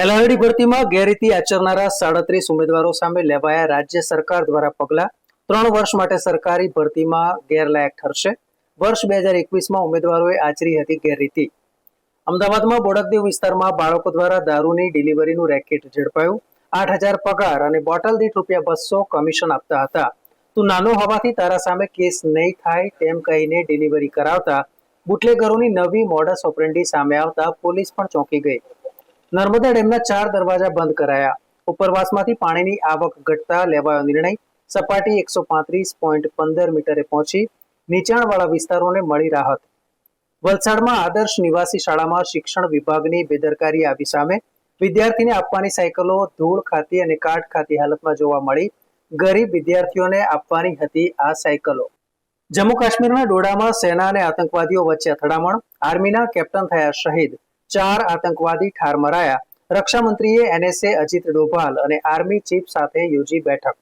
LRD ભરતીમાં ગેરરીતિ આચરનારા 37 ઉમેદવારો સામે લેવાયા રાજ્ય સરકાર દ્વારા પગલાં 3 વર્ષ માટે સરકારી ભરતીમાં ગેરલાયક ઠરશે। વર્ષ 2021માં ઉમેદવારોએ આચરી હતી ગેરરીતિ। અમદાવાદમાં બોડકદેવ વિસ્તારમાં બાળકો દ્વારા દારૂની ડિલિવરીનું રેકેટ ઝડપાયું। 8,000 પગાર અને બોટલ દીઠ ₹200 કમિશન આપતા હતા। તું નાનો હોવાથી તારા સામે કેસ નહીં થાય તેમ કહીને ડિલિવરી કરાવતા બુટલેગરોની નવી મોડસ ઓપરેન્ડી સામે આવતા પોલીસ પણ ચોંકી ગઈ। નર્મદા ડેમના 4 દરવાજા બંધ કરાયા। ઉપરવાસમાંથી પાણીની આવક ઘટતા લેવાયો નિર્ણય। સપાટી 135.15 મીટરે પહોંચી નીચાણવાળા વિસ્તારોને મળી રાહત। વલસાડમાં આદર્શ નિવાસી શાળામાં શિક્ષણ વિભાગની બેદરકારી આવી સામે। વિદ્યાર્થીને આપવાની સાયકલો ધૂળ ખાતી અને કાટ ખાતી હાલતમાં જોવા મળી। ગરીબ વિદ્યાર્થીઓને આપવાની હતી આ સાયકલો। જમ્મુ કાશ્મીરના ડોડામાં સેના અને આતંકવાદીઓ વચ્ચે અથડામણ। આર્મીના કેપ્ટન થયા શહીદ। 4 આતંકવાદી ઠાર મરાયા। રક્ષામંત્રીએ એનએસએ અજીત ડોભાલ અને આર્મી ચીફ સાથે યોજી બેઠક।